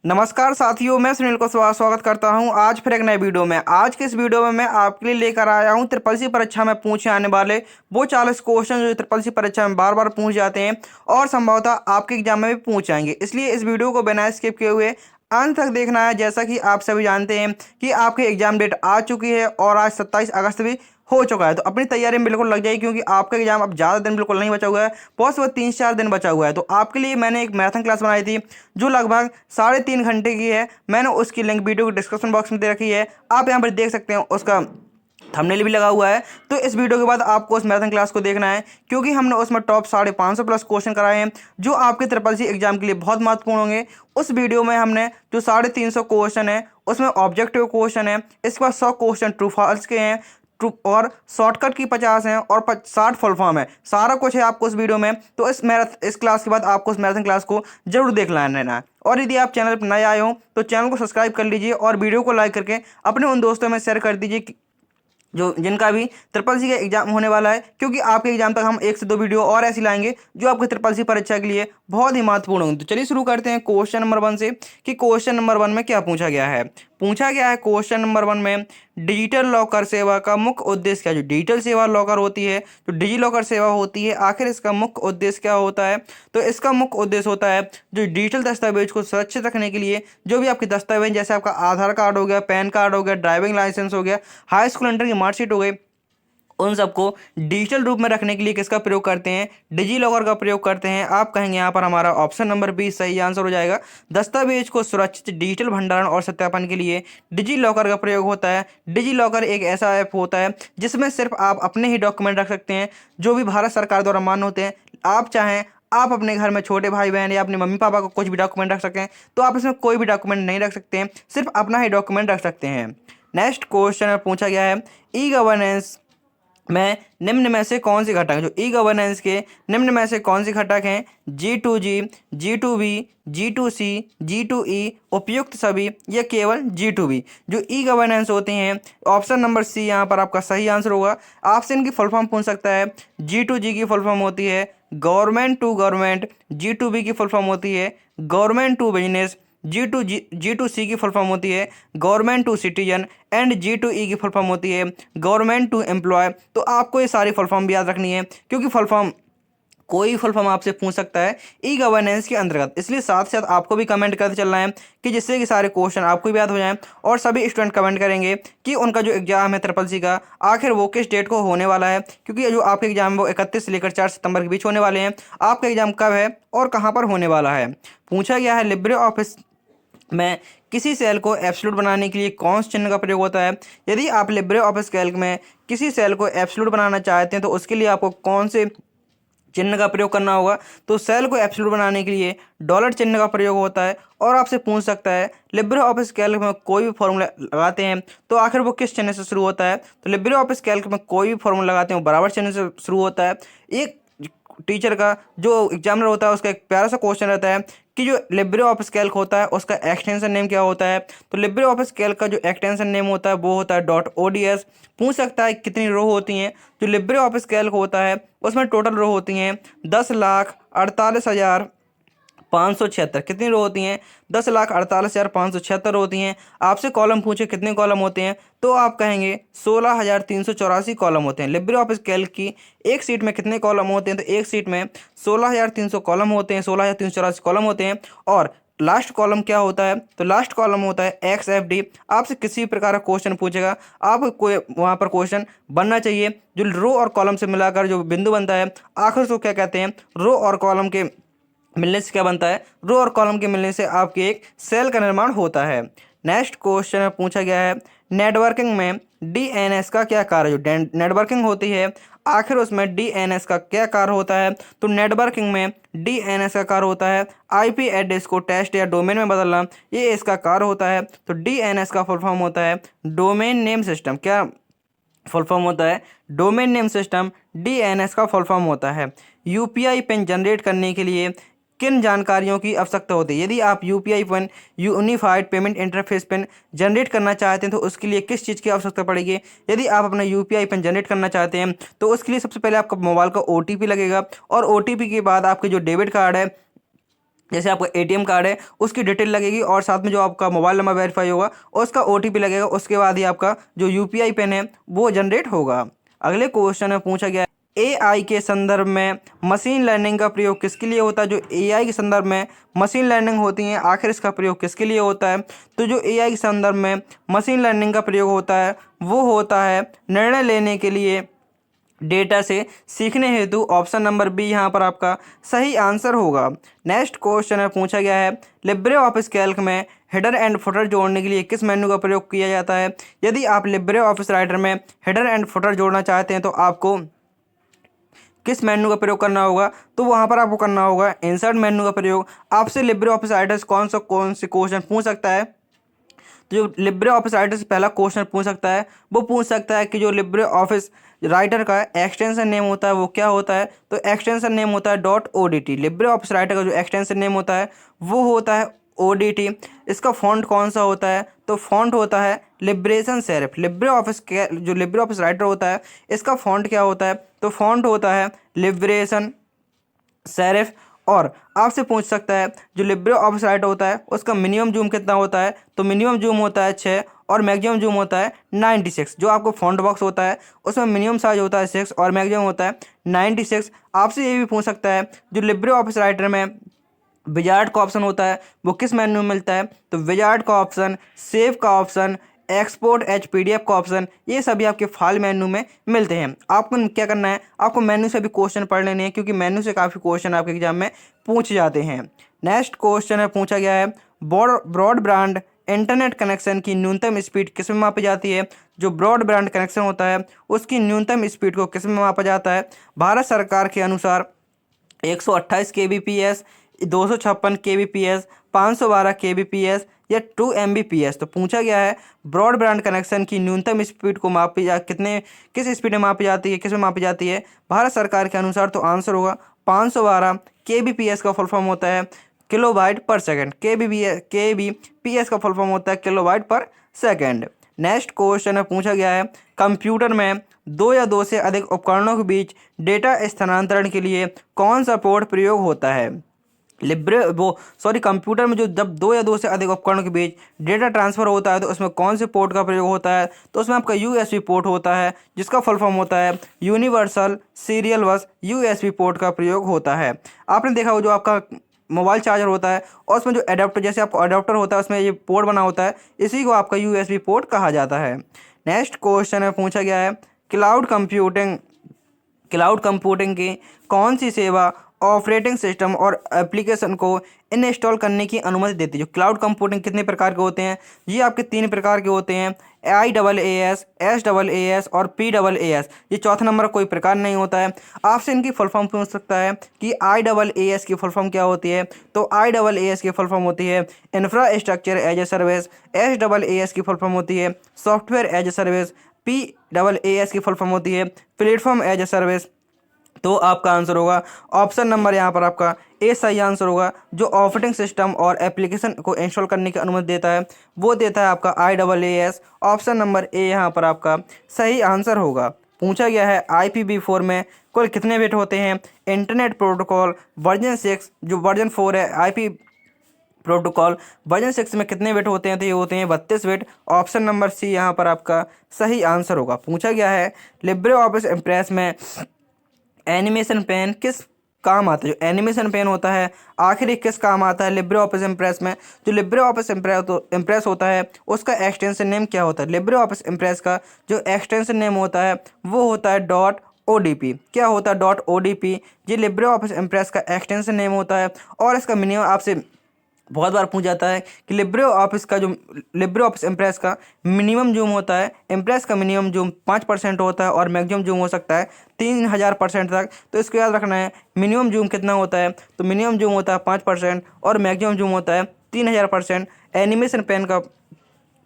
नमस्कार साथियों, मैं सुनील को स्वागत करता हूं आज फिर एक नए वीडियो में। आज के इस वीडियो में मैं आपके लिए लेकर आया हूं ट्रिपल सी परीक्षा में पूछे आने वाले वो 40 क्वेश्चन जो ट्रिपल सी परीक्षा में बार बार पूछ जाते हैं और संभवतः आपके एग्जाम में भी पूछ जाएंगे। इसलिए इस वीडियो को बिना स्किप किए हुए अंत तक देखना है। जैसा कि आप सभी जानते हैं कि आपकी एग्जाम डेट आ चुकी है और आज 27 अगस्त भी हो चुका है, तो अपनी तैयारी में बिल्कुल लग जाए क्योंकि आपका एग्जाम अब ज़्यादा दिन बिल्कुल नहीं बचा हुआ है, बहुत बहुत 3-4 दिन बचा हुआ है। तो आपके लिए मैंने एक मैराथन क्लास बनाई थी जो लगभग 3.5 घंटे की है। मैंने उसकी लिंक वीडियो के डिस्क्रिप्शन बॉक्स में दे रखी है, आप यहाँ पर देख सकते हैं। उसका थंबनेल भी लगा हुआ है। तो इस वीडियो के बाद आपको उस मैराथन क्लास को देखना है क्योंकि हमने उसमें टॉप 550 प्लस क्वेश्चन कराए हैं जो आपके ट्रिपल सी एग्जाम के लिए बहुत महत्वपूर्ण होंगे। उस वीडियो में हमने जो 350 क्वेश्चन है उसमें ऑब्जेक्टिव क्वेश्चन है, इसके बाद 100 क्वेश्चन ट्रू फॉल्स के हैं, ट्रू और शॉर्टकट की 50 हैं और 60 फुल फॉर्म है। सारा कुछ है आपको इस वीडियो में। तो इस क्लास के बाद आपको उस मैराथन क्लास को जरूर देख लेना है। और यदि आप चैनल पर नए आए हो तो चैनल को सब्सक्राइब कर लीजिए और वीडियो को लाइक करके अपने उन दोस्तों में शेयर कर दीजिए जो जिनका भी ट्रिपल सी का एग्जाम होने वाला है, क्योंकि आपके एग्जाम तक हम 1 से 2 वीडियो और ऐसी लाएंगे जो आपके ट्रिपल सी परीक्षा के लिए बहुत ही महत्वपूर्ण होंगे। तो चलिए शुरू करते हैं क्वेश्चन नंबर 1 से कि क्वेश्चन नंबर 1 में क्या पूछा गया है। क्वेश्चन नंबर 1 में डिजिटल लॉकर सेवा का मुख्य उद्देश्य क्या है। जो डिजिटल सेवा लॉकर होती है, जो डिजी लॉकर सेवा होती है, आखिर इसका मुख्य उद्देश्य क्या होता है। तो इसका मुख्य उद्देश्य होता है जो डिजिटल दस्तावेज को सुरक्षित रखने के लिए जो भी आपके दस्तावेज जैसे आपका आधार कार्ड हो गया, पैन कार्ड हो गया, ड्राइविंग लाइसेंस हो गया, हाई स्कूल इंटर की मार्कशीट हो गई, उन सबको डिजिटल रूप में रखने के लिए किसका प्रयोग करते हैं, डिजी लॉकर का प्रयोग करते हैं। आप कहेंगे यहाँ पर हमारा ऑप्शन नंबर बी सही आंसर हो जाएगा। दस्तावेज को सुरक्षित डिजिटल भंडारण और सत्यापन के लिए डिजी लॉकर का प्रयोग होता है। डिजी लॉकर एक ऐसा ऐप होता है जिसमें सिर्फ आप अपने ही डॉक्यूमेंट रख सकते हैं जो भी भारत सरकार द्वारा मान्य होते हैं। आप चाहें आप अपने घर में छोटे भाई बहन या अपने मम्मी पापा को कुछ भी डॉक्यूमेंट रख सकें, तो आप इसमें कोई भी डॉक्यूमेंट नहीं रख सकते हैं, सिर्फ अपना ही डॉक्यूमेंट रख सकते हैं। नेक्स्ट क्वेश्चन में पूछा गया है ई गवर्नेंस में निम्न में से कौन सी घटक है। जो ई गवर्नेंस के निम्न में से कौन सी घटक हैं, G2G, G2B, G2C, G2E, उपयुक्त सभी या केवल G2B। जो ई गवर्नेंस होती हैं, ऑप्शन नंबर सी यहाँ पर आपका सही आंसर होगा। आपसे इनकी फुल फॉर्म पूछ सकता है। G2G की फुल फॉर्म होती है गवर्नमेंट टू गवर्नमेंट, G2B की फुल फॉर्म होती है गवर्नमेंट टू बिजनेस, G2C की फुल फॉर्म होती है government to citizen and G2E की फुल फॉर्म होती है गवर्नमेंट टू एम्प्लॉय। तो आपको ये सारी फुल फॉर्म भी याद रखनी है क्योंकि कोई फुल फॉर्म आपसे पूछ सकता है ई गवर्नेंस के अंतर्गत। इसलिए साथ साथ आपको भी कमेंट करते चलना है कि जिससे कि सारे क्वेश्चन आपको भी याद हो जाएं और सभी स्टूडेंट कमेंट करेंगे कि उनका जो एग्जाम है ट्रिपल सी का आखिर वो किस डेट को होने वाला है। क्योंकि जो आपके एग्जाम है वो 31 से लेकर 4 सितंबर के बीच होने वाले हैं। आपका एग्जाम कब है और कहाँ पर होने वाला है। पूछा गया है लिब्रे ऑफिस में किसी सेल को एब्सोल्यूट बनाने के लिए कौन से चिन्ह का प्रयोग होता है। यदि आप लिब्रे ऑफिस कैल्क में किसी सेल को एब्सोल्यूट बनाना चाहते हैं तो उसके लिए आपको कौन से चिन्ह का प्रयोग करना होगा। तो सेल को एब्सोल्यूट बनाने के लिए डॉलर चिन्ह का प्रयोग होता है। और आपसे पूछ सकता है लिब्रे ऑफिस कैल्क में कोई भी फॉर्मूला लगाते हैं तो आखिर वो किस चिन्ह से शुरू होता है। तो लिब्रे ऑफिस कैल्क में कोई भी फॉर्मूला लगाते हैं वो बराबर चिन्ह से शुरू होता है। एक टीचर का जो एग्जामिनर होता है उसका एक प्यारा सा क्वेश्चन रहता है कि जो लिब्रे ऑफिस कैल्क होता है उसका एक्सटेंशन नेम क्या होता है। तो लिब्रे ऑफिस कैल्क का जो एक्सटेंशन नेम होता है वो होता है .ods। पूछ सकता है कितनी रो होती हैं। जो लिब्रे ऑफिस कैल्क होता है उसमें टोटल रो होती हैं 10,48,576। कितनी रो होती हैं, 10,48,576 होती हैं। आपसे कॉलम पूछे कितने कॉलम होते हैं तो आप कहेंगे 16,384 कॉलम होते हैं। लिब्रे ऑफिस कैल्क की एक सीट में कितने कॉलम होते हैं, तो एक सीट में 16,300 कॉलम होते हैं, 16,384 कॉलम होते हैं। और लास्ट कॉलम क्या होता है, तो लास्ट कॉलम होता है XFD। आपसे किसी प्रकार का क्वेश्चन पूछेगा, आप कोई वहाँ पर क्वेश्चन बनना चाहिए जो रो और कॉलम से मिलाकर जो बिंदु बनता है आखिर उसको क्या कहते हैं। रो और कॉलम के मिलने से क्या बनता है, रो और कॉलम के मिलने से आपके एक सेल का निर्माण होता है। नेक्स्ट क्वेश्चन में पूछा गया है नेटवर्किंग में DNS का क्या कार्य है। जो नेटवर्किंग होती है आखिर उसमें DNS का क्या कार्य होता है। तो नेटवर्किंग में DNS का कार्य होता है IP एड्रेस को टेस्ट या डोमेन में बदलना, ये इसका कार्य होता है। तो DNS का फुल फॉर्म होता है डोमेन नेम सिस्टम। क्या फुल फॉर्म होता है, डोमेन नेम सिस्टम। DNS का फुल फॉर्म होता है UPI पिन जनरेट करने के लिए किन जानकारियों की आवश्यकता होती है। यदि आप UPI pin unified payment interface pin generate करना चाहते हैं तो उसके लिए किस चीज़ की आवश्यकता पड़ेगी। यदि आप अपना UPI पिन जनरेट करना चाहते हैं तो उसके लिए सबसे पहले आपका मोबाइल का OTP लगेगा और OTP के बाद आपके जो डेबिट कार्ड है जैसे आपका एटीएम कार्ड है उसकी डिटेल लगेगी और साथ में जो आपका मोबाइल नंबर वेरीफाई होगा और उसका ओटीपी लगेगा। उसके बाद ही आपका जो यूपीआई पिन है वो जनरेट होगा। अगले क्वेश्चन में पूछा गया है एआई के संदर्भ में मशीन लर्निंग का प्रयोग किसके लिए होता है। जो एआई के संदर्भ में मशीन लर्निंग होती है आखिर इसका प्रयोग किसके लिए होता है। तो जो एआई के संदर्भ में मशीन लर्निंग का प्रयोग होता है वो होता है निर्णय लेने के लिए, डेटा से सीखने हेतु। ऑप्शन नंबर बी यहाँ पर आपका सही आंसर होगा। नेक्स्ट क्वेश्चन में पूछा गया है लिब्रे ऑफिस कैल्क में हेडर एंड फुटर जोड़ने के लिए किस मेन्यू का प्रयोग किया जाता है। यदि आप लिब्रे ऑफिस राइटर में हेडर एंड फुटर जोड़ना चाहते हैं तो आपको किस मेन्यू का प्रयोग करना होगा। तो वहाँ पर आपको करना होगा इंसर्ट मेन्यू का प्रयोग। आपसे लिब्रे ऑफिस राइटर्स कौन से क्वेश्चन पूछ सकता है। तो जो लिब्रे ऑफिस राइटर से पहला क्वेश्चन पूछ सकता है वो पूछ सकता है कि जो लिब्रे ऑफिस राइटर का एक्सटेंशन नेम होता है वो क्या होता है। तो एक्सटेंशन नेम होता है .odt। लिब्रे ऑफिस राइटर का जो एक्सटेंशन नेम होता है वो होता है ODT। इसका फॉन्ट कौन सा होता है। तो फॉन्ट होता है लिब्रेशन सेरिफ। लिब्रे ऑफिस के जो लिब्रे ऑफिस राइटर होता है इसका फॉन्ट क्या होता है। तो फॉन्ट होता है लिब्रेशन सेरिफ। और आपसे पूछ सकता है जो लिब्रे ऑफिस राइटर होता है उसका मिनिमम जूम कितना होता है। तो मिनिमम जूम होता है 6 और मैक्सिमम जूम होता है 96। जो आपको फॉन्ट बॉक्स होता है उसमें मिनिमम साइज होता है 6 और मैक्सिमम होता है 96। आपसे ये भी पूछ सकता है जो लिब्रे ऑफिस राइटर में विजार्ड का ऑप्शन होता है वो किस मेन्यू में मिलता है। तो विजार्ड का ऑप्शन, सेव का ऑप्शन, एक्सपोर्ट एच PDF का ऑप्शन, ये सभी आपके फाइल मेन्यू में मिलते हैं। आपको क्या करना है, आपको मेन्यू से भी क्वेश्चन पढ़ लेने हैं क्योंकि मेन्यू से काफ़ी क्वेश्चन आपके एग्जाम में पूछ जाते हैं। नेक्स्ट क्वेश्चन है पूछा गया है ब्रॉडबैंड इंटरनेट कनेक्शन की न्यूनतम स्पीड किस में मापी जाती है। जो ब्रॉडबैंड कनेक्शन होता है उसकी न्यूनतम स्पीड को किस में मापा जाता है। भारत सरकार के अनुसार 128 kbps, 256 kbps, 512 kbps या 2 Mbps। तो पूछा गया है ब्रॉडबैंड कनेक्शन की न्यूनतम स्पीड को मापी जा कितने किस स्पीड में मापी जाती है, किस में मापी जाती है भारत सरकार के अनुसार। तो आंसर होगा 512 kbps का फुल फॉर्म होता है किलोबाइट पर सेकंड। kbps का फुल फॉर्म होता है किलोबाइट पर सेकंड। नेक्स्ट क्वेश्चन में पूछा गया है कंप्यूटर में दो या दो से अधिक उपकरणों के बीच डेटा स्थानांतरण के लिए कौन सा पोर्ट प्रयोग होता है। कंप्यूटर में जो जब दो या दो से अधिक उपकरणों के बीच डेटा ट्रांसफर होता है तो उसमें कौन से पोर्ट का प्रयोग होता है। तो उसमें आपका USB पोर्ट होता है जिसका फुल फॉर्म होता है यूनिवर्सल सीरियल बस USB पोर्ट का प्रयोग होता है। आपने देखा हो जो आपका मोबाइल चार्जर होता है और उसमें जो एडाप्टर, जैसे आपका एडाप्टर होता है उसमें ये पोर्ट बना होता है, इसी को आपका USB पोर्ट कहा जाता है। नेक्स्ट क्वेश्चन में पूछा गया है क्लाउड कंप्यूटिंग की कौन सी सेवा ऑपरेटिंग सिस्टम और एप्लीकेशन को इंस्टॉल करने की अनुमति देती है। जो क्लाउड कंप्यूटिंग कितने प्रकार के होते हैं, ये आपके 3 प्रकार के होते हैं, IaaS, SaaS और PaaS। ये चौथा नंबर कोई प्रकार नहीं होता है। आपसे इनकी फुल फॉर्म पूछ सकता है कि IaaS की फुल फॉर्म क्या होती है। तो IaaS की फुल फॉर्म होती है infrastructure as a service. SaaS की फुल फॉर्म होती है software as a service. PaaS की फुल फॉर्म होती है प्लेटफॉर्म एज ए सर्विस। तो आपका आंसर होगा ऑप्शन नंबर यहाँ पर आपका ए सही आंसर होगा। जो ऑपरेटिंग सिस्टम और एप्लीकेशन को इंस्टॉल करने की अनुमति देता है वो देता है आपका IaaS। ऑप्शन नंबर ए यहाँ पर आपका सही आंसर होगा। पूछा गया है IPv4 में कुल कितने बिट होते हैं। इंटरनेट प्रोटोकॉल वर्जन 6 जो वर्जन 4 है IP प्रोटोकॉल वर्जन 6 में कितने बिट होते हैं। तो ये होते हैं 32 बिट। ऑप्शन नंबर सी यहाँ पर आपका सही आंसर होगा। पूछा गया है लिब्रे ऑफिस इम्प्रेस में एनिमेशन पेन किस काम आता है। जो एनिमेशन पेन होता है आखिर किस काम आता है लिब्रे ऑफिस इम्प्रेस में। जो लिब्रे ऑफिस इम्प्रेस होता है उसका एक्सटेंशन नेम क्या होता है। लिब्रे ऑफिस इम्प्रेस का जो एक्सटेंशन नेम होता है वो होता है .odp। क्या होता है .odp। ये लिब्रे ऑफिस इम्प्रेस का एक्सटेंशन नेम होता है और इसका मिनिमम आपसे बहुत बार पूछ जाता है कि लिब्रे ऑफिस इम्प्रेस का मिनिमम जूम होता है। इम्प्रेस का मिनिमम जूम 5% होता है और मैक्सिमम जूम हो सकता है 3000% तक। तो इसको याद रखना है मिनिमम जूम कितना होता है। तो मिनिमम जूम होता है 5% और मैक्सिमम जूम होता है 3000%। एनिमेशन पेन का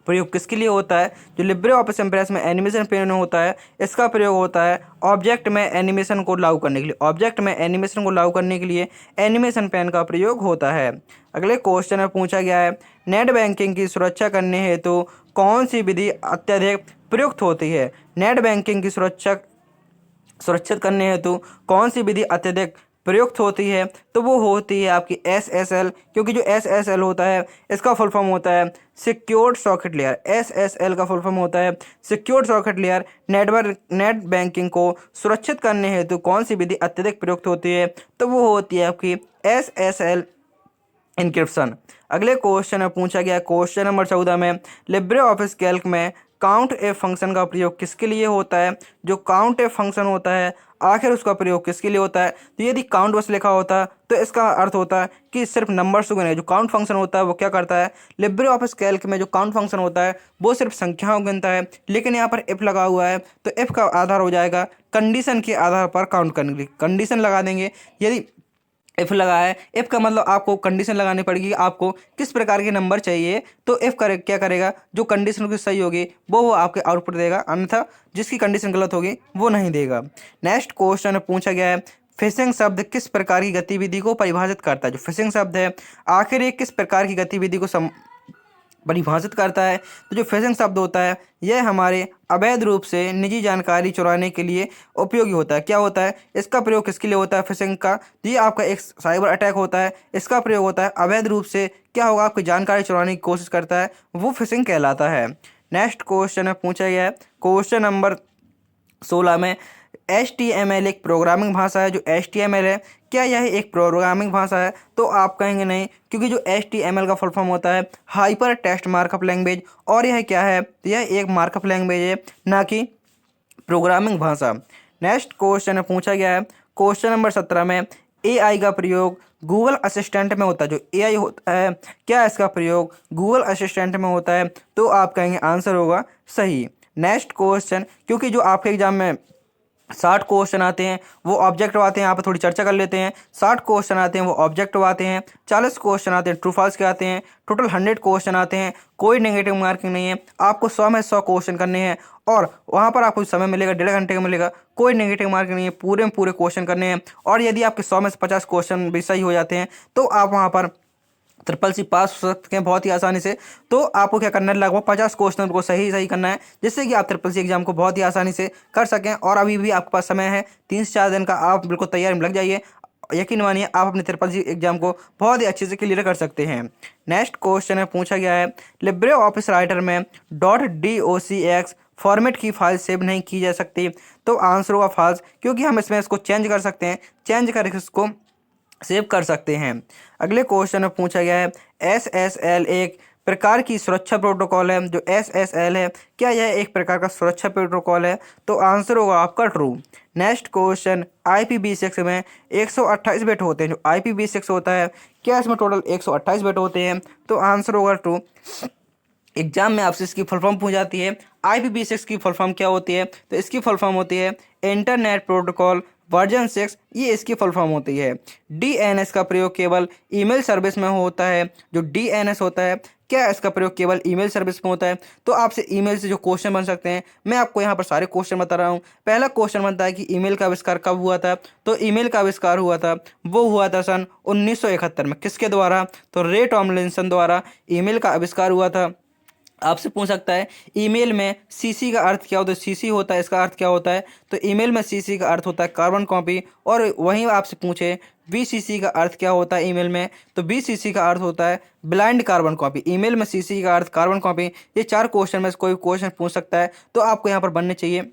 प्रयोग किसके लिए होता है। जो लिब्रे ऑफिस इम्प्रेस में एनिमेशन पेन होता है इसका प्रयोग होता है ऑब्जेक्ट में एनिमेशन को लागू करने के लिए। ऑब्जेक्ट में एनिमेशन को लागू करने के लिए एनिमेशन पेन का प्रयोग होता है। अगले क्वेश्चन में पूछा गया है नेट बैंकिंग की सुरक्षा करने हेतु कौन सी विधि अत्यधिक प्रयुक्त होती है। नेट बैंकिंग की सुरक्षित करने हेतु कौन सी विधि अत्यधिक प्रयुक्त होती है तो वो होती है आपकी SSL, क्योंकि जो SSL होता है इसका फुल फॉर्म होता है सिक्योर्ड सॉकेट लेयर। SSL का फुल फॉर्म होता है secured socket layer. Net banking को सुरक्षित करने हेतु कौन सी विधि अत्यधिक प्रयुक्त होती है, तो वो होती है आपकी SSL इंक्रिप्शन। अगले क्वेश्चन में पूछा गया क्वेश्चन नंबर 14 में, लिब्रे ऑफिस कैल्क में काउंट ए फंक्शन का प्रयोग किसके लिए होता है। जो काउंट ए फंक्शन होता है आखिर उसका प्रयोग किसके लिए होता है, तो यदि काउंट बस लिखा होता तो इसका अर्थ होता है कि सिर्फ नंबर्स को गिने। जो काउंट फंक्शन होता है वो क्या करता है, लिब्रे ऑफिस कैल्क में जो काउंट फंक्शन होता है वो सिर्फ संख्याओं को गिनता है, लेकिन यहाँ पर इफ लगा हुआ है तो इफ का आधार हो जाएगा कंडीशन के आधार पर काउंट करने के लिए। कंडीशन लगा देंगे, यदि इफ लगा है, इफ का मतलब आपको कंडीशन लगानी पड़ेगी, आपको किस प्रकार के नंबर चाहिए, तो इफ क्या करेगा, जो कंडीशन की सही होगी वो आपके आउटपुट देगा, अन्यथा जिसकी कंडीशन गलत होगी वो नहीं देगा। नेक्स्ट क्वेश्चन पूछा गया है, फिशिंग शब्द किस प्रकार की गतिविधि को परिभाषित करता है। जो फिशिंग शब्द है आखिर ये किस प्रकार की गतिविधि को परिभाषित करता है, तो जो फिशिंग शब्द होता है यह हमारे अवैध रूप से निजी जानकारी चुराने के लिए उपयोगी होता है। क्या होता है, इसका प्रयोग किसके लिए होता है फिशिंग का, तो ये आपका एक साइबर अटैक होता है, इसका प्रयोग होता है अवैध रूप से क्या होगा आपकी जानकारी चुराने की कोशिश करता है, वो फिशिंग कहलाता है। नेक्स्ट क्वेश्चन में पूछा गया है क्वेश्चन नंबर 16 में, HTML एक प्रोग्रामिंग भाषा है। जो HTML है क्या यह एक प्रोग्रामिंग भाषा है, तो आप कहेंगे नहीं, क्योंकि जो HTML का फुल फॉर्म होता है हाइपर टेक्स्ट मार्कअप लैंग्वेज, और यह क्या है, तो यह एक मार्कअप लैंग्वेज है ना कि प्रोग्रामिंग भाषा। नेक्स्ट क्वेश्चन पूछा गया है क्वेश्चन नंबर 17 में, AI का प्रयोग गूगल असिस्टेंट में होता है। जो AI होता है क्या इसका प्रयोग गूगल असिस्टेंट में होता है, तो आप कहेंगे आंसर होगा सही। नेक्स्ट क्वेश्चन, क्योंकि जो आपके एग्जाम में 60 क्वेश्चन आते हैं वो ऑब्जेक्टिव आते हैं, यहाँ पर थोड़ी चर्चा कर लेते हैं। 60 क्वेश्चन आते हैं वो ऑब्जेक्टिव आते हैं, 40 क्वेश्चन आते हैं ट्रू फॉल्स के आते हैं, टोटल 100 क्वेश्चन आते हैं, कोई नेगेटिव मार्किंग नहीं है। आपको 100 में 100 क्वेश्चन करने हैं और वहाँ पर आपको समय मिलेगा 1.5 घंटे का मिलेगा, कोई नेगेटिव मार्किंग नहीं है, पूरे में पूरे क्वेश्चन करने हैं। और यदि आपके 100 में से 50 क्वेश्चन भी सही हो जाते हैं तो आप वहाँ पर SSC पास हो सकते हैं बहुत ही आसानी से। तो आपको क्या करना है, लगभग 50 क्वेश्चन को सही करना है, जिससे कि आप SSC एग्जाम को बहुत ही आसानी से कर सकें। और अभी भी आपके पास समय है 3 से 4 दिन का, आप बिल्कुल तैयारी में लग जाइए। यकीन मानिए आप अपने SSC एग्जाम को बहुत ही अच्छे से क्लियर कर सकते हैं। नेक्स्ट क्वेश्चन में पूछा गया है, लिब्रे ऑफिस राइटर में .docx फॉर्मेट की फाइल सेव नहीं की जा सकती, तो आंसर होगा फॉल्स, क्योंकि हम इसमें इसको चेंज कर सकते हैं, चेंज कर इसको सेव कर सकते हैं। अगले क्वेश्चन में पूछा गया है, SSL एक प्रकार की सुरक्षा प्रोटोकॉल है। जो SSL है क्या यह एक प्रकार का सुरक्षा प्रोटोकॉल है, तो आंसर होगा आपका ट्रू। नेक्स्ट क्वेश्चन, IPv6 में 128 बिट होते हैं। जो IPv6 होता है क्या इसमें टोटल 128 बिट होते हैं, तो आंसर होगा ट्रू। एग्जाम में आपसे इसकी फुल फॉर्म पूछ जाती है, IPv6 की फुल फॉर्म क्या होती है, तो इसकी फुल फॉर्म होती है इंटरनेट प्रोटोकॉल वर्जन 6, ये इसकी फुल फॉर्म होती है। DNS का प्रयोग केवल ईमेल सर्विस में होता है। जो DNS होता है क्या इसका प्रयोग केवल ईमेल सर्विस में होता है, तो आपसे ईमेल से जो क्वेश्चन बन सकते हैं मैं आपको यहाँ पर सारे क्वेश्चन बता रहा हूँ। पहला क्वेश्चन बनता है कि ईमेल का आविष्कार कब हुआ था, तो ईमेल का आविष्कार हुआ था वो हुआ था सन 1971 में। किसके द्वारा, तो रे टॉमलिंसन द्वारा ईमेल का आविष्कार हुआ था। आपसे पूछ सकता है ईमेल में CC का अर्थ क्या होता है, CC होता है इसका अर्थ क्या होता है, तो ईमेल में CC का अर्थ होता है कार्बन कॉपी। और वहीं आपसे पूछे BCC का अर्थ क्या होता है ईमेल में, तो BCC का अर्थ होता है ब्लाइंड कार्बन कॉपी। ईमेल में CC का अर्थ कार्बन कॉपी। ये 4 क्वेश्चन में से कोई क्वेश्चन पूछ सकता है, तो आपको यहाँ पर बनने चाहिए।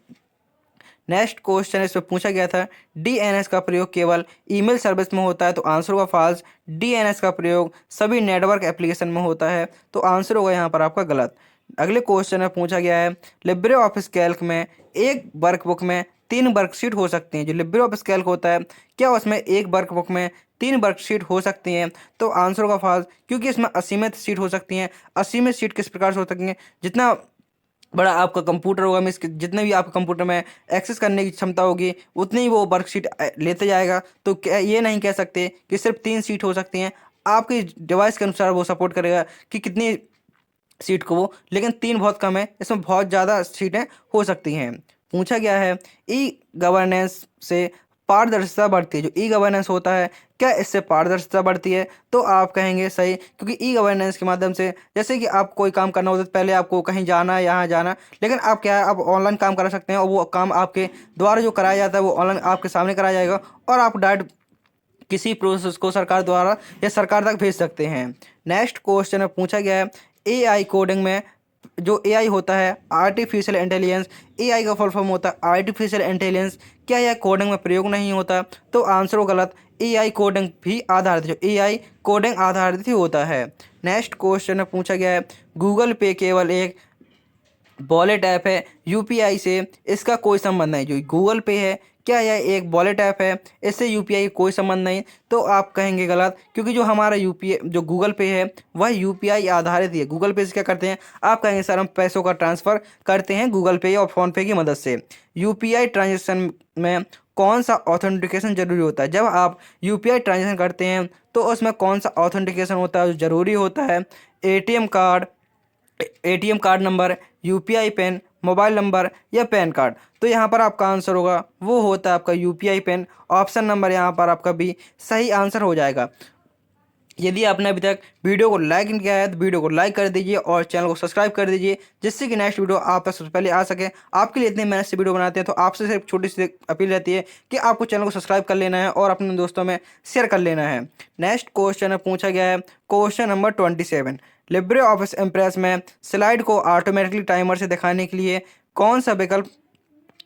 नेक्स्ट क्वेश्चन इसमें पूछा गया था, DNS का प्रयोग केवल ईमेल सर्विस में होता है, तो आंसर होगा फॉल्स। DNS का प्रयोग सभी नेटवर्क एप्लीकेशन में होता है, तो आंसर होगा यहाँ पर आपका गलत। अगले क्वेश्चन में पूछा गया है, लिब्रे ऑफिस कैल्क में एक वर्कबुक में 3 वर्कशीट हो सकती हैं। जो लिब्रे ऑफिस कैल्क होता है क्या उसमें एक वर्कबुक में 3 वर्कशीट हो सकती हैं, तो आंसर होगा फॉल्स, क्योंकि इसमें असीमित सीट हो सकती हैं। असीमित सीट किस प्रकार से हो सकती हैं, जितना बड़ा आपका कंप्यूटर होगा, मीन्स जितने भी आपके कंप्यूटर में एक्सेस करने की क्षमता होगी उतनी ही वो वर्कशीट लेते जाएगा। तो क्या ये नहीं कह सकते कि सिर्फ 3 सीट हो सकती हैं, आपके डिवाइस के अनुसार वो सपोर्ट करेगा कि कितनी सीट को वो, लेकिन 3 बहुत कम है, इसमें बहुत ज़्यादा सीटें हो सकती हैं। पूछा गया है, ई गवर्नेंस से पारदर्शिता बढ़ती है। जो ई गवर्नेंस होता है क्या इससे पारदर्शिता बढ़ती है, तो आप कहेंगे सही, क्योंकि ई गवर्नेंस के माध्यम से जैसे कि आप कोई काम करना होता है पहले आपको कहीं जाना यहाँ जाना, लेकिन आप क्या है आप ऑनलाइन काम करा सकते हैं और वो काम आपके द्वारा जो कराया जाता है वो ऑनलाइन आपके सामने कराया जाएगा और आप डायरेक्ट किसी प्रोसेस को सरकार द्वारा या सरकार तक भेज सकते हैं। नेक्स्ट क्वेश्चन में पूछा गया है एआई कोडिंग में जो एआई होता है आर्टिफिशियल इंटेलिजेंस, एआई का फुल फॉर्म होता है आर्टिफिशियल इंटेलिजेंस, क्या यह कोडिंग में प्रयोग नहीं होता? तो आंसर हो गलत। एआई कोडिंग भी आधारित जो एआई कोडिंग आधारित ही होता है। नेक्स्ट क्वेश्चन में पूछा गया है गूगल पे केवल एक वॉलेट ऐप है, यूपीआई से इसका कोई संबंध नहीं। जो गूगल पे है क्या यह एक वॉलेट ऐप है, इससे यूपीआई कोई संबंध नहीं। तो आप कहेंगे गलत, क्योंकि जो हमारा यूपीआई जो गूगल पे है वह यूपीआई आधारित ही है। गूगल पे से क्या करते हैं, आप कहेंगे सर हम पैसों का ट्रांसफ़र करते हैं गूगल पे और फ़ोनपे की मदद से। यूपीआई ट्रांजेक्शन में कौन सा ऑथेंटिकेशन जरूरी होता है? जब आप यूपीआई ट्रांजेक्शन करते हैं तो उसमें कौन सा ऑथेंटिकेशन होता है जो ज़रूरी होता है? ATM card number, UPI pin, mobile number या पैन कार्ड। तो यहाँ पर आपका आंसर होगा वो होता है आपका यूपीआई पिन। ऑप्शन नंबर यहाँ पर आपका भी सही आंसर हो जाएगा। यदि आपने अभी तक वीडियो को लाइक नहीं किया है तो वीडियो को लाइक कर दीजिए और चैनल को सब्सक्राइब कर दीजिए, जिससे कि नेक्स्ट वीडियो आप तक सबसे पहले आ सके। आपके लिए इतनी मेहनत से वीडियो बनाते हैं तो आपसे सिर्फ छोटी सी अपील रहती है कि आपको चैनल को सब्सक्राइब कर लेना है और अपने दोस्तों में शेयर कर लेना है। नेक्स्ट क्वेश्चन पूछा गया है question number 27, Libre office impress में स्लाइड को ऑटोमेटिकली टाइमर से दिखाने के लिए कौन सा विकल्प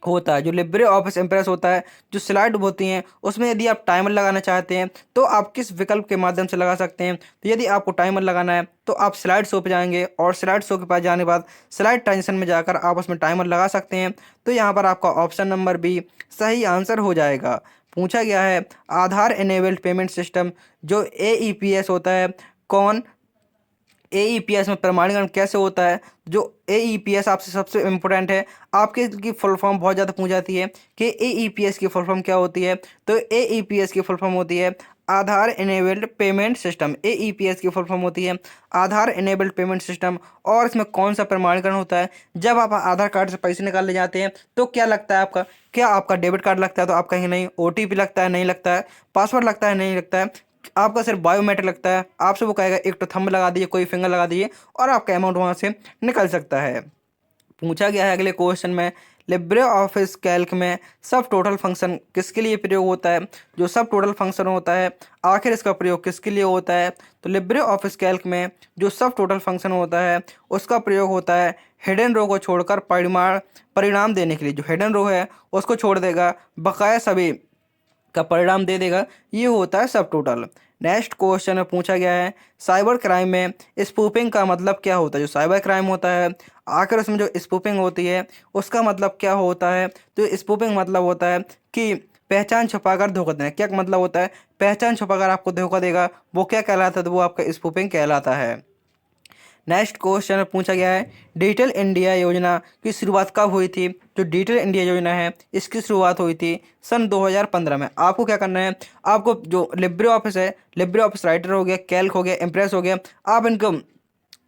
होता है? जो लिब्रे ऑफिस इम्प्रेस होता है, जो स्लाइड होती हैं उसमें यदि आप टाइमर लगाना चाहते हैं तो आप किस विकल्प के माध्यम से लगा सकते हैं? तो यदि आपको टाइमर लगाना है तो आप स्लाइड शो पे जाएंगे और स्लाइड शो के पास जाने के बाद स्लाइड ट्रांजिशन में जाकर आप उसमें टाइमर लगा सकते हैं। तो यहाँ पर आपका ऑप्शन नंबर बी सही आंसर हो जाएगा। पूछा गया है आधार इनेबल्ड पेमेंट सिस्टम जो एईपीएस होता है, कौन एईपीएस में प्रमाणीकरण कैसे होता है? जो एईपीएस आपसे सबसे इम्पोर्टेंट है, आपके की फुल फॉर्म बहुत ज़्यादा पूछ जाती है कि एईपीएस की फुल फॉर्म क्या होती है? तो एईपीएस की फुल फॉर्म होती है आधार इनेबल्ड पेमेंट सिस्टम। एईपीएस की फुल फॉर्म होती है आधार इनेबल्ड पेमेंट सिस्टम। और इसमें कौन सा प्रमाणीकरण होता है? जब आप आधार कार्ड से पैसे निकालने जाते हैं तो क्या लगता है आपका? क्या आपका डेबिट कार्ड लगता है? तो आप कहेंगे नहीं। ओटीपी लगता है? नहीं लगता है। पासवर्ड लगता है? नहीं लगता है। आपका सिर्फ बायोमेट्रिक लगता है। आपसे वो कहेगा एक तो थंब लगा दीजिए, कोई फिंगर लगा दीजिए और आपका अमाउंट वहाँ से निकल सकता है। पूछा गया है अगले क्वेश्चन में लिब्रे ऑफिस कैल्क में सब टोटल फंक्शन किसके लिए प्रयोग होता है? जो सब टोटल फंक्शन होता है आखिर इसका प्रयोग किसके लिए होता है? तो लिब्रे ऑफिस कैल्क में जो सब टोटल फंक्शन होता है उसका प्रयोग होता है हिडन रो को छोड़कर परिणाम देने के लिए। जो हिडन रो है उसको छोड़ देगा, बकाया सभी का परिणाम दे देगा, ये होता है सब टोटल। नेक्स्ट क्वेश्चन में पूछा गया है साइबर क्राइम में स्पूपिंग का मतलब क्या होता है? जो साइबर क्राइम होता है आखिर उसमें जो स्पूपिंग होती है उसका मतलब क्या होता है? तो स्पूपिंग मतलब होता है कि पहचान छुपाकर धोखा देना। क्या मतलब होता है? पहचान छुपाकर आपको धोखा देगा, वो क्या कहलाता है? तो वो आपका स्पूपिंग कहलाता है। नेक्स्ट क्वेश्चन में पूछा गया है डिजिटल इंडिया योजना की शुरुआत कब हुई थी? जो डिजिटल इंडिया योजना है इसकी शुरुआत हुई थी सन 2015 में। आपको क्या करना है, आपको जो लिब्रे ऑफिस है, लिब्रे ऑफिस राइटर हो गया, कैल्क हो गया, इम्प्रेस हो गया, आप इनको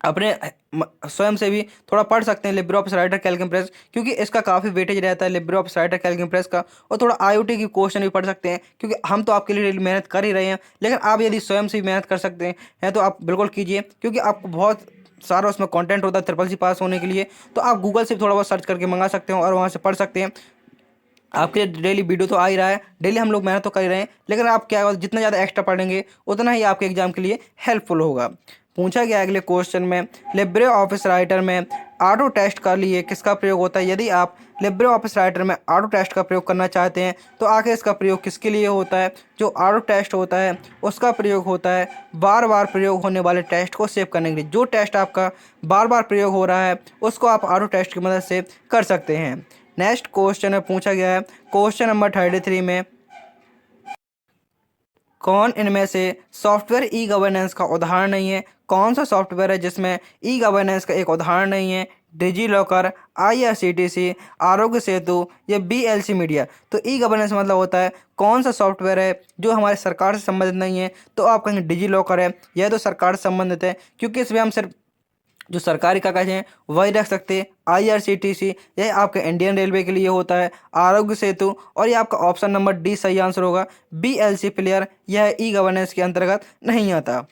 अपने स्वयं से भी थोड़ा पढ़ सकते हैं Libre office writer Calc impress, क्योंकि इसका काफ़ी वेटेज रहता है Libre office writer Calc impress का। और थोड़ा आईओटी की क्वेश्चन भी पढ़ सकते हैं, क्योंकि हम तो आपके लिए मेहनत कर ही रहे हैं, लेकिन आप यदि स्वयं से भी मेहनत कर सकते हैं तो आप बिल्कुल कीजिए, क्योंकि आपको बहुत सारा उसमें कंटेंट होता है ट्रिपल सी पास होने के लिए। तो आप गूगल से थोड़ा बहुत सर्च करके मंगा सकते हो और वहाँ से पढ़ सकते हैं। आपके डेली वीडियो तो आ ही रहा है, डेली हम लोग मेहनत तो कर ही रहे हैं, लेकिन आप क्या जितना ज़्यादा एक्स्ट्रा पढ़ेंगे उतना ही आपके एग्जाम के लिए हेल्पफुल होगा। पूछा गया अगले क्वेश्चन में लिब्रे ऑफिस राइटर में ऑटो टेस्ट का लिए किसका प्रयोग होता है? यदि आप लिब्रे ऑफिस राइटर में ऑटो टेस्ट का प्रयोग करना चाहते हैं तो आखिर इसका प्रयोग किसके लिए होता है? जो ऑटो टेस्ट होता है उसका प्रयोग होता है बार बार प्रयोग होने वाले टेस्ट को सेव करने के लिए। जो टेस्ट आपका बार बार प्रयोग हो रहा है उसको आप ऑटो टेस्ट की मदद से कर सकते हैं। नेक्स्ट क्वेश्चन में पूछा गया है क्वेश्चन नंबर 33 में कौन इनमें से सॉफ्टवेयर ई गवर्नेंस का उदाहरण नहीं है? कौन सा सॉफ्टवेयर है जिसमें ई गवर्नेंस का एक उदाहरण नहीं है? Digi locker, IRCTC, Aarogya Setu या बीएलसी मीडिया। तो ई गवर्नेंस मतलब होता है कौन सा सॉफ्टवेयर है जो हमारे सरकार से संबंधित नहीं है? तो आप कहेंगे डिजी लॉकर है, यह तो सरकार से संबंधित है, क्योंकि इसमें हम सिर्फ जो सरकारी कागज हैं वही रख सकते हैं। आईआरसीटीसी यह आपके इंडियन रेलवे के लिए होता है। आरोग्य सेतु, और ये आपका ऑप्शन नंबर डी सही आंसर होगा। बीएलसी प्लेयर यह ई गवर्नेंस के अंतर्गत नहीं आता।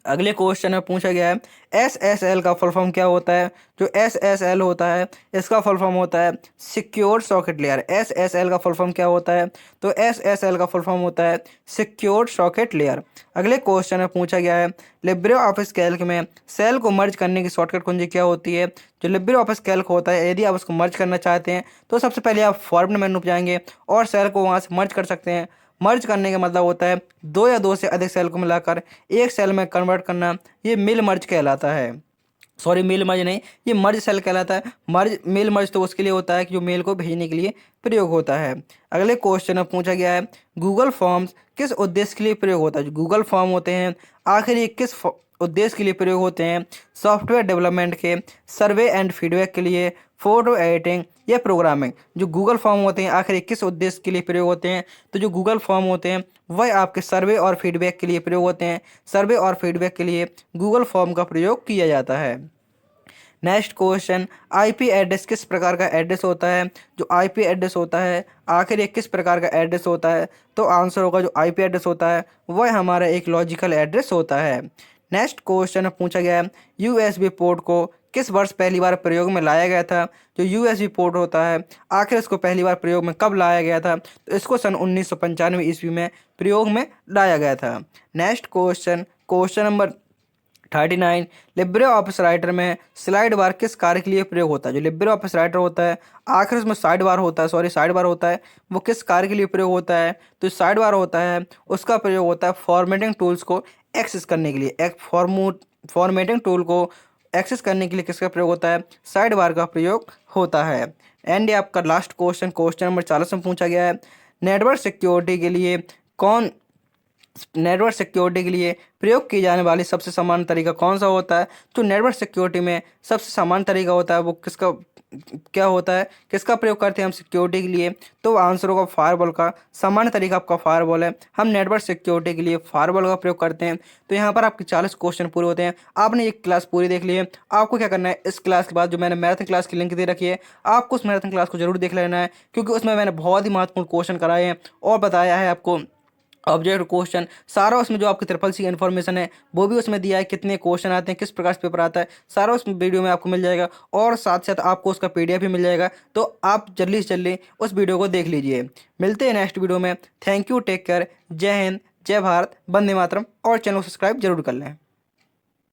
अगले क्वेश्चन में पूछा गया है SSL का फुल फॉर्म क्या होता है। जो SSL होता है इसका फुल फॉर्म होता है सिक्योर सॉकेट लेयर। SSL का फुल फॉर्म क्या होता है, तो SSL का फुल फॉर्म होता है सिक्योर सॉकेट लेयर। अगले क्वेश्चन में पूछा गया है लिब्रे ऑफिस कैल्क में सेल को मर्ज करने की शॉर्टकट कुंजी क्या होती है। जो लिब्रे ऑफिस कैल्क होता है, यदि आप उसको मर्ज करना चाहते हैं तो सबसे पहले आप फॉर्मेट मेनू पे जाएंगे और सेल को वहाँ से मर्ज कर सकते हैं। मर्ज करने का मतलब होता है दो या दो से अधिक सेल को मिलाकर एक सेल में कन्वर्ट करना। ये मिल मर्ज कहलाता है। सॉरी, मेल मर्ज नहीं, ये मर्ज सेल कहलाता है। मर्ज मेल मर्ज तो उसके लिए होता है कि जो मेल को भेजने के लिए प्रयोग होता है। अगले क्वेश्चन में पूछा गया है गूगल फॉर्म्स किस उद्देश्य के लिए प्रयोग होता है। जो गूगल फॉर्म होते हैं आखिर ये किस उद्देश्य के लिए प्रयोग होते हैं। सॉफ्टवेयर डेवलपमेंट के, सर्वे एंड फीडबैक के लिए, फोटो एडिटिंग या प्रोग्रामिंग। जो गूगल फॉर्म होते हैं आखिर किस उद्देश्य के लिए प्रयोग होते हैं, तो जो गूगल फॉर्म होते हैं वह आपके सर्वे और फीडबैक के लिए प्रयोग होते हैं। सर्वे और फीडबैक के लिए गूगल फॉर्म का प्रयोग किया जाता है। नेक्स्ट क्वेश्चन, आईपी एड्रेस किस प्रकार का एड्रेस होता है। जो आईपी एड्रेस होता है आखिर ये किस प्रकार का एड्रेस होता है, तो आंसर होगा जो आईपी एड्रेस होता है वह हमारा एक लॉजिकल एड्रेस होता है। नेक्स्ट क्वेश्चन में पूछा गया है यूएसबी पोर्ट को किस वर्ष पहली बार प्रयोग में लाया गया था। जो यूएसबी पोर्ट होता है आखिर इसको पहली बार प्रयोग में कब लाया गया था, तो इसको सन 1995 ईस्वी में प्रयोग में लाया गया था। Next question number 39, Libre office writer में स्लाइड बार किस कार्य के लिए प्रयोग होता है। जो लिब्रे ऑफिस राइटर होता है आखिर उसमें साइड बार होता है, वो किस कार्य के लिए प्रयोग होता है, तो साइड बार होता है उसका प्रयोग होता है फॉर्मेटिंग टूल्स को एक्सेस करने के लिए। एक फॉर्मेटिंग टूल को एक्सेस करने के लिए किसका प्रयोग होता है, साइड बार का प्रयोग होता है। एंड ये आपका लास्ट क्वेश्चन नंबर 40 में पूछा गया है नेटवर्क सिक्योरिटी के लिए प्रयोग की जाने वाली सबसे सामान्य तरीका कौन सा होता है। तो नेटवर्क सिक्योरिटी में सबसे सामान्य तरीका होता है वो क्या होता है, किसका प्रयोग करते हैं हम सिक्योरिटी के लिए, तो आंसर होगा फायरवॉल का। सामान्य तरीका आपका फायरवॉल है, हम नेटवर्क सिक्योरिटी के लिए फायरवॉल का प्रयोग करते हैं। तो यहाँ पर आपके 40 क्वेश्चन पूरे होते हैं। आपने एक क्लास पूरी देख ली है, आपको क्या करना है, इस क्लास के बाद जो मैंने मैराथन क्लास की लिंक दे रखी है आपको उस मैराथन क्लास को जरूर देख लेना है, क्योंकि उसमें मैंने बहुत ही महत्वपूर्ण क्वेश्चन कराए हैं और बताया है आपको ऑब्जेक्ट क्वेश्चन सारा। उसमें जो आपकी ट्रिपल सी इन्फॉर्मेशन है वो भी उसमें दिया है, कितने क्वेश्चन आते हैं, किस प्रकार से पेपर आता है, सारा उस वीडियो में आपको मिल जाएगा। और साथ साथ आपको उसका PDF भी मिल जाएगा, तो आप जल्दी से जल्दी उस वीडियो को देख लीजिए। मिलते हैं नेक्स्ट वीडियो में। थैंक यू, टेक केयर, जय हिंद, जय भारत, वंदे मातरम, और चैनल को सब्सक्राइब जरूर कर लें।